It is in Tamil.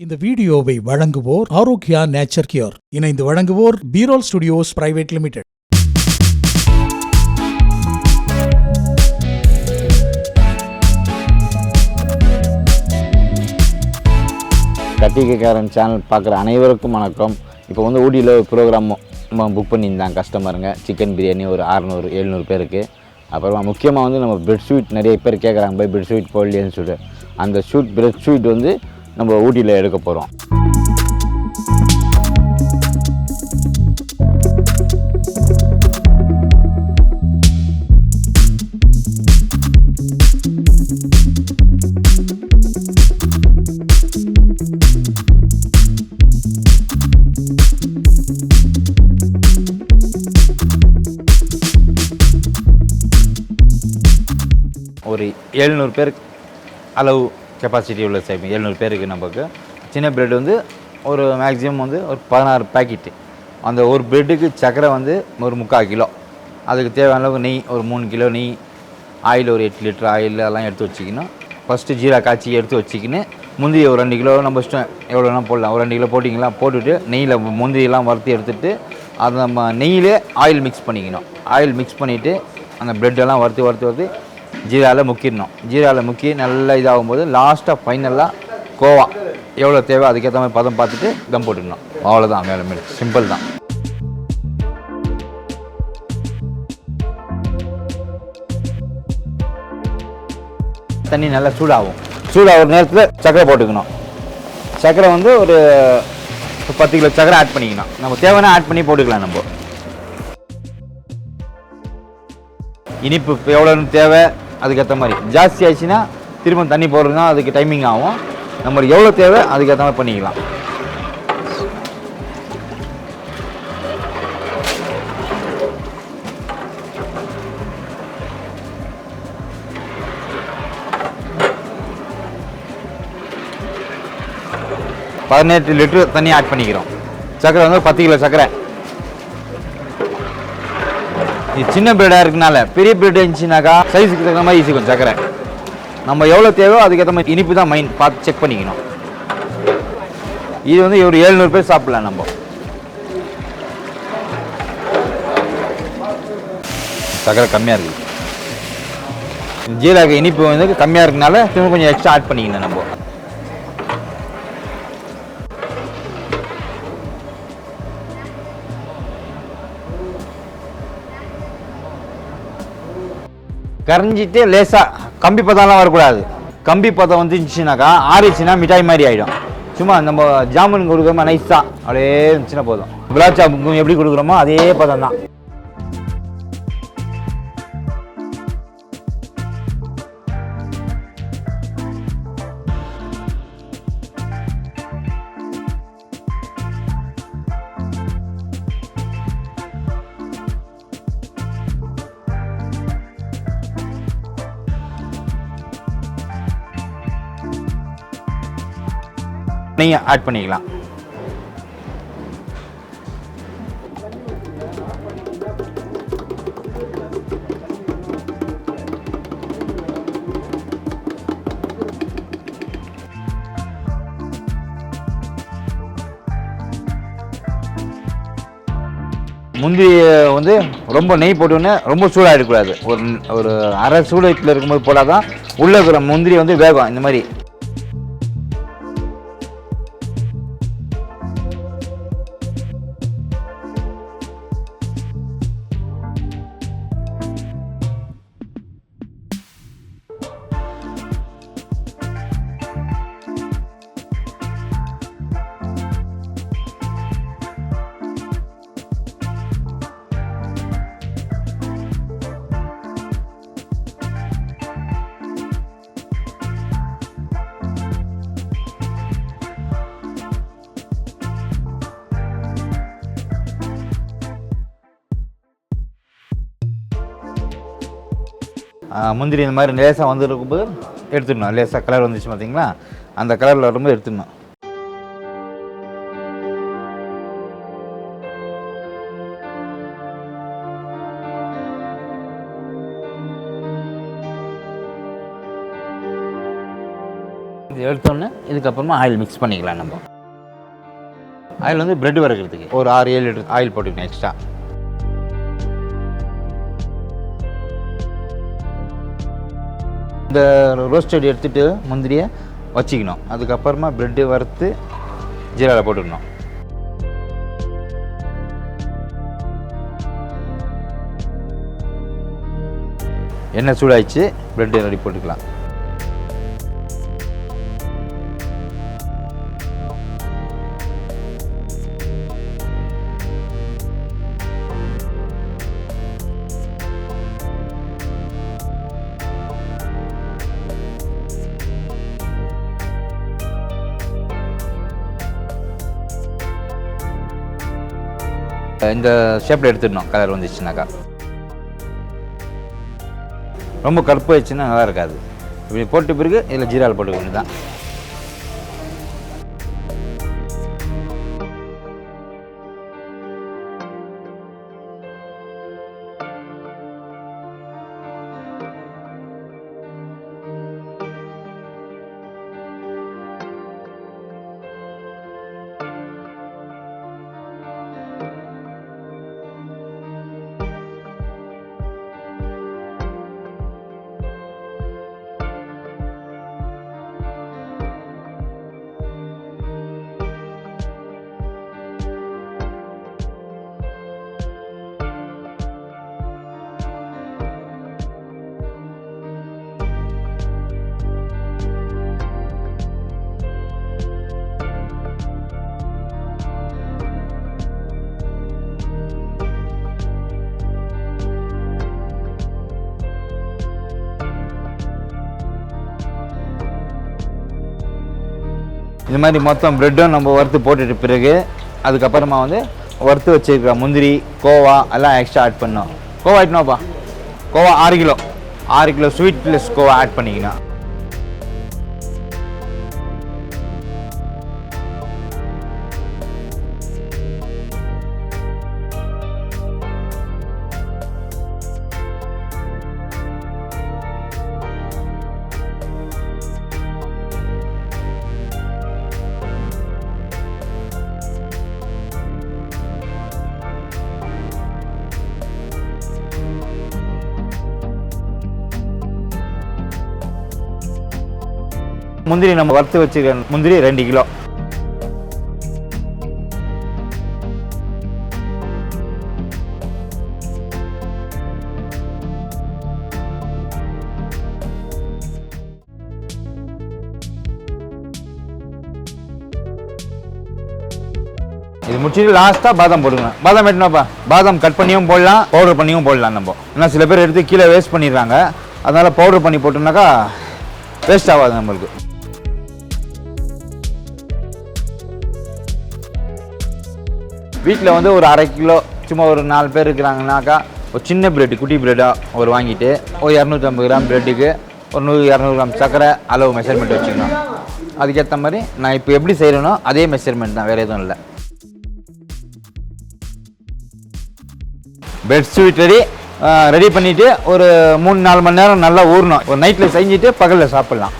இந்த வீடியோவை வழங்குவோர் ஆரோக்கியா நேச்சர் கியூர். இணைந்து வழங்குவோர் பீரோல் ஸ்டுடியோஸ் பிரைவேட் லிமிடெட். கட்டிக்கைக்காரன் சேனல் பார்க்குற அனைவருக்கும் வணக்கம். இப்போ ஊட்டியில் ஒரு ப்ரோக்ராம் புக் பண்ணியிருந்தாங்க கஸ்டமருங்க. சிக்கன் பிரியாணி ஒரு 600-700 பேருக்கு. அப்புறமா முக்கியமாக நம்ம பிரெட் ஸ்வீட் நிறைய பேர் கேட்குறாங்க, போய் பிரெட் ஸ்வீட் போடலையேன்னு சொல்லிட்டு அந்த பிரெட் ஸ்வீட் நம்ம ஊட்டியில் எடுக்க போகிறோம். ஒரு 700 பேர் அளவு கெப்பாசிட்டி உள்ள செய்வோம். 700 பேருக்கு நமக்கு சின்ன பிரெட் ஒரு மேக்ஸிமம் ஒரு 16 பேக்கெட்டு. அந்த ஒரு பிரெட்டுக்கு சர்க்கரை ஒரு 3/4 கிலோ, அதுக்கு தேவையான அளவுக்கு நெய் ஒரு 3 கிலோ நெய், ஆயில் ஒரு 8 லிட்டர் ஆயில் எல்லாம் எடுத்து வச்சுக்கணும். ஃபஸ்ட்டு ஜீரா காய்ச்சி எடுத்து வச்சுக்கின்னு முந்திரி ஒரு 2 கிலோ நம்ம இஷ்டம் எவ்வளோனா போடலாம். ஒரு 2 கிலோ போட்டிங்களா, போட்டுவிட்டு நெய்யில் முந்திரியெல்லாம் வறுத்து எடுத்துகிட்டு அதை நம்ம நெய்யிலே ஆயில் மிக்ஸ் பண்ணிக்கணும். ஆயில் மிக்ஸ் பண்ணிவிட்டு அந்த ப்ரெட்டெல்லாம் வறுத்து ஜீராவில் முக்கிடணும். ஜீராவில் முக்கி நல்லா இதாகும்போது லாஸ்ட்டாக ஃபைனலாக கோவா எவ்வளோ தேவை அதுக்கேற்ற மாதிரி பதம் பார்த்துட்டு தம் போட்டுக்கணும். அவ்வளோதான், மேலே சிம்பிள் தான். தண்ணி நல்லா சூடாகிற நேரத்தில் சர்க்கரை போட்டுக்கணும். சர்க்கரை ஒரு 10 கிலோ சர்க்கரை ஆட் பண்ணிக்கணும். நம்ம தேவைன்னா ஆட் பண்ணி போட்டுக்கலாம். நம்ம இனிப்பு எவ்வளோன்னு தேவை அதுக்கேற்ற மாதிரி. ஜாஸ்தி ஆயிடுச்சுன்னா திரும்ப தண்ணி போடுறதுனா அதுக்கு டைமிங் ஆகும். நம்மளுக்கு எவ்வளோ தேவை அதுக்கேற்ற மாதிரி பண்ணிக்கலாம். பதினெட்டு லிட்டர் தண்ணி ஆட் பண்ணிக்கிறோம். சர்க்கரை 10 கிலோ சர்க்கரை. இது சின்ன பிரெட்டாக இருக்குனால, பெரிய பிரெட் இருந்துச்சுனாக்கா சைஸுக்கு தகுந்த மாதிரி ஈஸிக்கும் சர்க்கரை. நம்ம எவ்வளோ தேவையோ அதுக்கேற்ற மாதிரி இனிப்பு தான் மெயின் பார்த்து செக் பண்ணிக்கணும். இது ஒரு 700 பேர் சாப்பிடலாம். நம்ம சர்க்கரை கம்மியாக இருக்குது, ஜீரக இனிப்பு கம்மியாக இருக்குனால திரும்ப கொஞ்சம் எக்ஸ்ட்ரா ஆட் பண்ணிக்கணும். நம்ம கரைஞ்சிட்டு லேசாக கம்பி பதம்லாம் வரக்கூடாது. கம்பி பதம் வந்துச்சுனாக்கா ஆறிச்சுன்னா மிட்டாய் மாதிரி ஆகிடும். சும்மா நம்ம ஜாமுன் கொடுக்குறோமா நைஸாக அப்படியே இருந்துச்சுன்னா போதும். குலாப் ஜாமுன் எப்படி கொடுக்குறோமோ அதே பதம் தான். நெய் ஆட் பண்ணிக்கலாம். முந்திரி ரொம்ப நெய் போட்டோன்னே ரொம்ப சூடாக எடுக்கக்கூடாது. ஒரு அரை சூடத்தில் இருக்கும்போது போட்டால் தான் உள்ளே இருக்கிற முந்திரி வேகும். இந்த மாதிரி முந்திரி இந்த மாதிரி லேசாக வந்துருக்கும்போது எடுத்துடணும். லேசாக கலர் வந்துச்சு பார்த்தீங்களா, அந்த கலரில் வரும்போது எடுத்துடணும். இது எடுத்தோன்னே இதுக்கப்புறமா ஆயில் மிக்ஸ் பண்ணிக்கலாம் நம்ம. ஆயில் வந்து பிரெட் வறுக்கிறதுக்கு ஒரு 6-7 லிட்டர் ஆயில் போட்டுக்கணும் எக்ஸ்ட்ரா. இந்த ரோஸ்டட் எடுத்துகிட்டு முந்திரியை வச்சுக்கணும். அதுக்கப்புறமா பிரெட்டு வறுத்து ஜீராவில் போட்டுக்கணும். எண்ணெய் சூடாயிடுச்சு, பிரெட்டு ரெடி போட்டுக்கலாம். இந்த ஷேப்பில் எடுத்துடணும். கலர் வந்துச்சுனாக்கா, ரொம்ப கருப்பு ஆயிடுச்சுன்னா நல்லா இருக்காது. இப்படி போட்ட பிறகு இதில் ஜீராவில் போட்டுக்க வேண்டியதான். இது மாதிரி மொத்தம் ப்ரெட்டும் நம்ம வறுத்து போட்டுட்டு பிறகு அதுக்கப்புறமா வந்து வறுத்து வச்சுருக்க முந்திரி, கோவா எல்லாம் எக்ஸ்ட்ரா ஆட் பண்ணோம். கோவா ஆட்னோப்பா, khoa 6 kilo sweet plus khoa add பண்ணிக்கணும். முந்திரி நம்ம வறுத்து வச்சுக்க முந்திரி 2 கிலோ. இது முடிச்சுட்டு லாஸ்ட்டாக பாதாம் போட்டுக்கணும். பாதாம் எட்டுனாப்பா, பாதாம் கட் பண்ணியும் போடலாம், பவுடர் பண்ணியும் போடலாம். நம்ம ஏன்னா சில பேர் எடுத்து கீழே வேஸ்ட் பண்ணிடுறாங்க. அதனால் பவுடர் பண்ணி போட்டோம்னாக்கா வேஸ்ட் ஆகாது நம்மளுக்கு. வீட்டில் வந்து ஒரு 1/2 கிலோ, சும்மா ஒரு 4 பேர் இருக்கிறாங்கனாக்கா ஒரு சின்ன பிரெட்டு, குட்டி பிரெட்டாக ஒரு வாங்கிட்டு ஒரு 250 கிராம் பிரெட்டுக்கு ஒரு 100-200 கிராம் சர்க்கரை அளவு மெஷர்மெண்ட் வச்சுக்கணும். அதுக்கேற்ற மாதிரி நான் இப்போ எப்படி செய்கிறேனோ அதே மெஷர்மெண்ட் தான், வேறு எதுவும் இல்லை. பிரெட் ஸ்வீட் ரெடி பண்ணிவிட்டு ஒரு 3-4 மணி நேரம் நல்லா ஊறணும். ஒரு நைட்டில் செஞ்சுட்டு பகலில் சாப்பிட்லாம்.